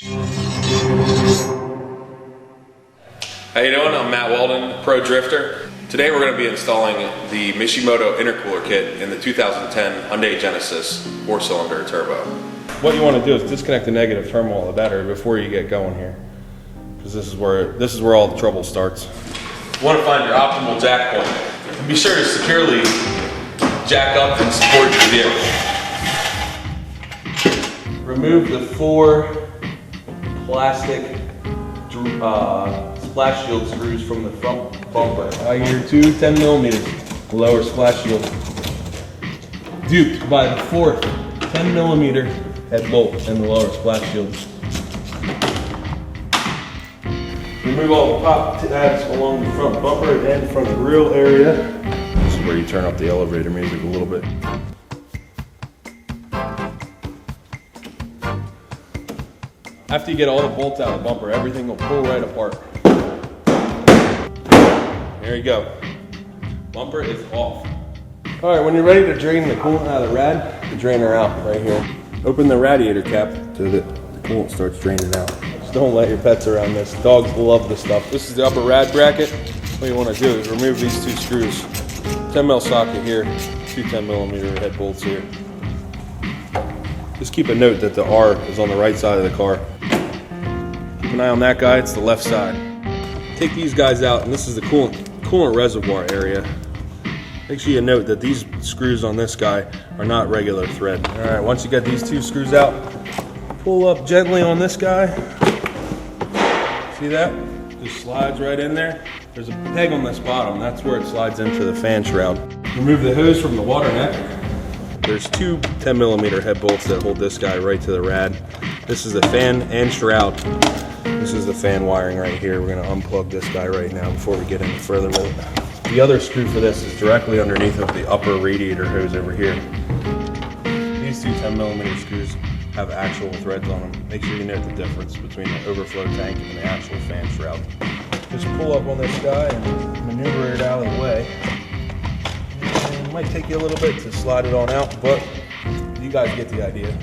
How you doing? I'm Matt Waldin, Pro Drifter. Today we're going to be installing the Mishimoto intercooler kit in the 2010 Hyundai Genesis 4-cylinder turbo. What you want to do is disconnect the negative terminal of the battery before you get going here, because this is where all the trouble starts. You want to find your optimal jack point, and be sure to securely jack up and support your vehicle. Remove the 4 plastic splash shield screws from the front bumper. I hear 2 10mm lower splash shield, duped by the 4th 10mm head bolt and the lower splash shield. Remove all the pop tabs along the front bumper and front grille area. This is where you turn up the elevator music a little bit. After you get all the bolts out of the bumper, everything will pull right apart. There you go. Bumper is off. All right, when you're ready to drain the coolant out of the rad, the drainer out right here. Open the radiator cap so that the coolant starts draining out. Just don't let your pets around this. Dogs love this stuff. This is the upper rad bracket. What you want to do is remove these 2 screws. 10mm socket here, 2 10mm head bolts here. Just keep a note that the R is on the right side of the car. Keep an eye on that guy, it's the left side. Take these guys out, and this is the coolant reservoir area. Make sure you note that these screws on this guy are not regular thread. All right, once you get these 2 screws out, pull up gently on this guy. See that? Just slides right in there. There's a peg on this bottom, that's where it slides into the fan shroud. Remove the hose from the water neck. There's 2 10mm head bolts that hold this guy right to the rad. This is the fan and shroud. This is the fan wiring right here. We're going to unplug this guy right now before we get any further with it. The other screw for this is directly underneath of the upper radiator hose over here. These 2 10mm screws have actual threads on them. Make sure you note the difference between the overflow tank and the actual fan shroud. Just pull up on this guy and maneuver it out of the way. It might take you a little bit to slide it on out, but you guys get the idea.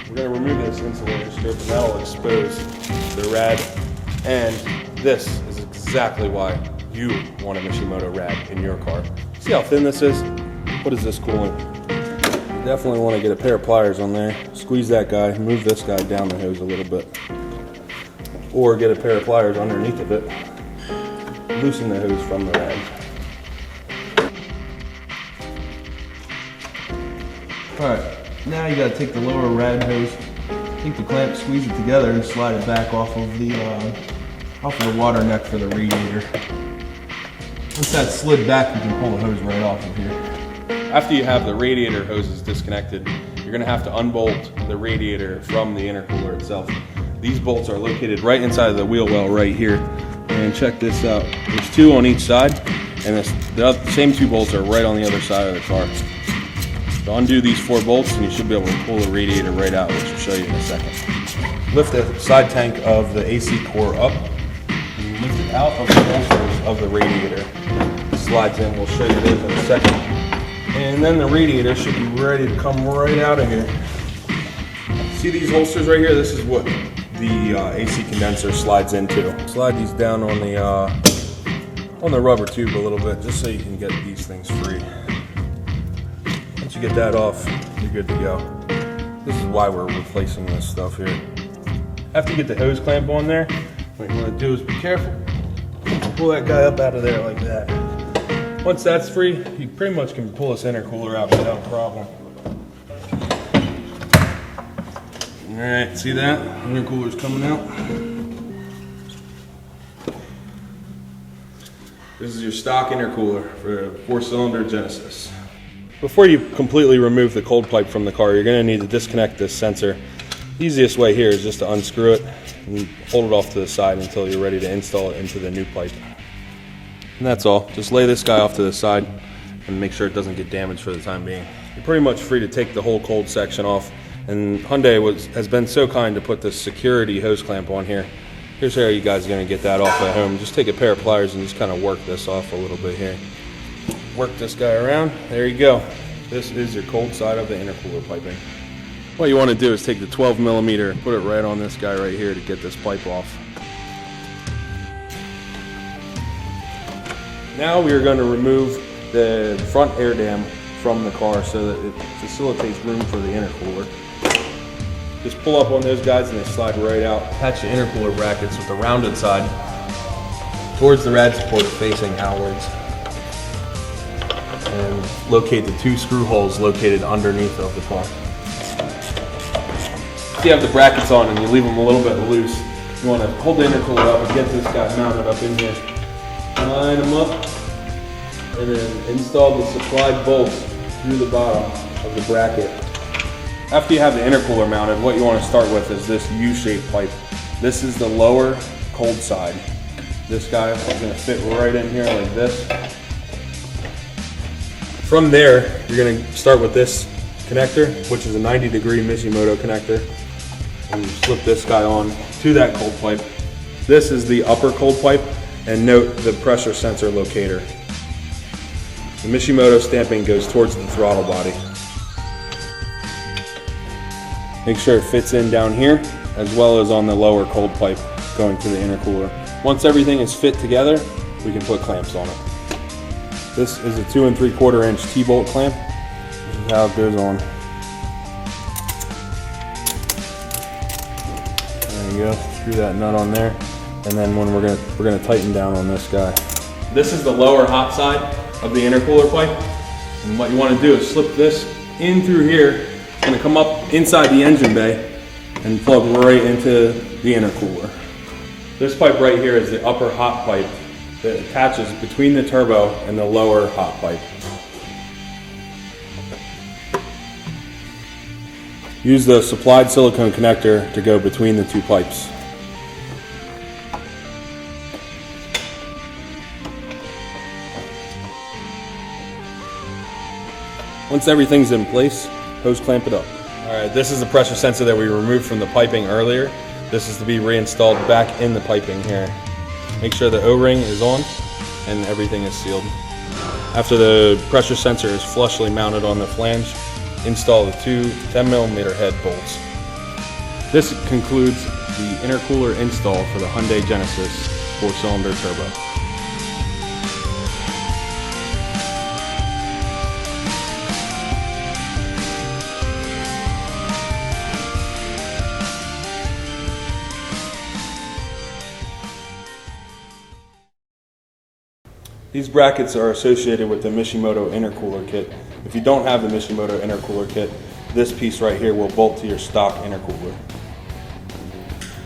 We're going to remove this insulator strip, and that will expose the rad, and this is exactly why you want a Mishimoto rad in your car. See how thin this is? What is this cooling? You definitely want to get a pair of pliers on there, squeeze that guy, move this guy down the hose a little bit, or get a pair of pliers underneath of it, loosen the hose from the rad. Alright, now you gotta take the lower rad hose, take the clamp, squeeze it together, and slide it back off of the water neck for the radiator. Once that's slid back, you can pull the hose right off of here. After you have the radiator hoses disconnected, you're gonna have to unbolt the radiator from the intercooler itself. These bolts are located right inside of the wheel well right here. And check this out. There's 2 on each side, and the same 2 bolts are right on the other side of the car. So undo these 4 bolts and you should be able to pull the radiator right out, which I'll show you in a second. Lift the side tank of the AC core up and lift it out of the holsters of the radiator. It slides in, we'll show you those in a second. And then the radiator should be ready to come right out of here. See these holsters right here? This is what the AC condenser slides into. Slide these down on the rubber tube a little bit, just so you can get these things free. Once you get that off, you're good to go. This is why we're replacing this stuff here. After you get the hose clamp on there, what you want to do is be careful. Pull that guy up out of there like that. Once that's free, you pretty much can pull this intercooler out without a problem. Alright, see that? Intercooler's coming out. This is your stock intercooler for a 4-cylinder Genesis. Before you completely remove the cold pipe from the car, you're going to need to disconnect this sensor. The easiest way here is just to unscrew it and hold it off to the side until you're ready to install it into the new pipe. And that's all. Just lay this guy off to the side and make sure it doesn't get damaged for the time being. You're pretty much free to take the whole cold section off, and Hyundai has been so kind to put this security hose clamp on here. Here's how you guys are going to get that off at home. Just take a pair of pliers and just kind of work this off a little bit here. Work this guy around. There you go. This is your cold side of the intercooler piping. What you want to do is take the 12 millimeter, put it right on this guy right here to get this pipe off. Now we are going to remove the front air dam from the car so that it facilitates room for the intercooler. Just pull up on those guys and they slide right out. Attach the intercooler brackets with the rounded side towards the rad support facing outwards. And locate the 2 screw holes located underneath of the car. If you have the brackets on and you leave them a little bit loose, you want to hold the intercooler up and get this guy mounted up in here. Line them up and then install the supplied bolts through the bottom of the bracket. After you have the intercooler mounted, what you want to start with is this U-shaped pipe. This is the lower cold side. This guy is going to fit right in here like this. From there, you're going to start with this connector, which is a 90-degree Mishimoto connector. And you slip this guy on to that cold pipe. This is the upper cold pipe, and note the pressure sensor locator. The Mishimoto stamping goes towards the throttle body. Make sure it fits in down here, as well as on the lower cold pipe going to the intercooler. Once everything is fit together, we can put clamps on it. This is a 2 3/4 inch T-bolt clamp. This is how it goes on. There you go. Screw that nut on there, and then when we're gonna tighten down on this guy. This is the lower hot side of the intercooler pipe, and what you want to do is slip this in through here. It's going to come up inside the engine bay and plug right into the intercooler. This pipe right here is the upper hot pipe that attaches between the turbo and the lower hot pipe. Use the supplied silicone connector to go between the 2 pipes. Once everything's in place, hose clamp it up. Alright, this is the pressure sensor that we removed from the piping earlier. This is to be reinstalled back in the piping here. Make sure the O-ring is on and everything is sealed. After the pressure sensor is flushly mounted on the flange, install the 2 10mm head bolts. This concludes the intercooler install for the Hyundai Genesis 4-cylinder turbo. These brackets are associated with the Mishimoto intercooler kit. If you don't have the Mishimoto intercooler kit, this piece right here will bolt to your stock intercooler.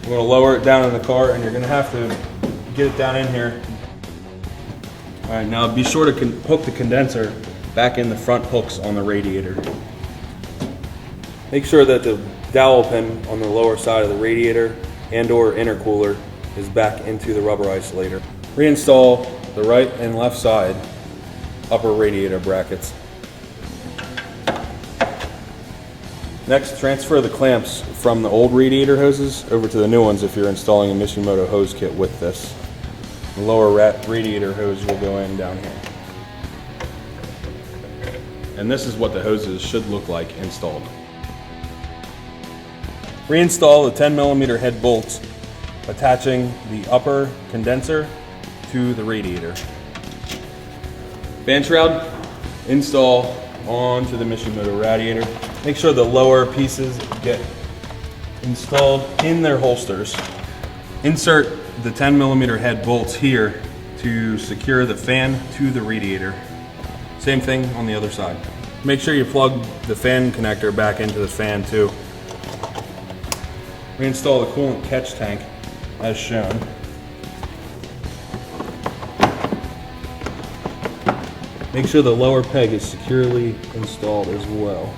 You're going to lower it down in the car, and you're going to have to get it down in here. Alright, now be sure to hook the condenser back in the front hooks on the radiator. Make sure that the dowel pin on the lower side of the radiator and/or intercooler is back into the rubber isolator. Reinstall the right and left side upper radiator brackets. Next, transfer the clamps from the old radiator hoses over to the new ones if you're installing a Mishimoto hose kit with this. The lower radiator hose will go in down here. And this is what the hoses should look like installed. Reinstall the 10mm head bolts, attaching the upper condenser to the radiator. Fan shroud, install onto the Mishimoto radiator. Make sure the lower pieces get installed in their holsters. Insert the 10mm head bolts here to secure the fan to the radiator. Same thing on the other side. Make sure you plug the fan connector back into the fan too. Reinstall the coolant catch tank as shown. Make sure the lower peg is securely installed as well.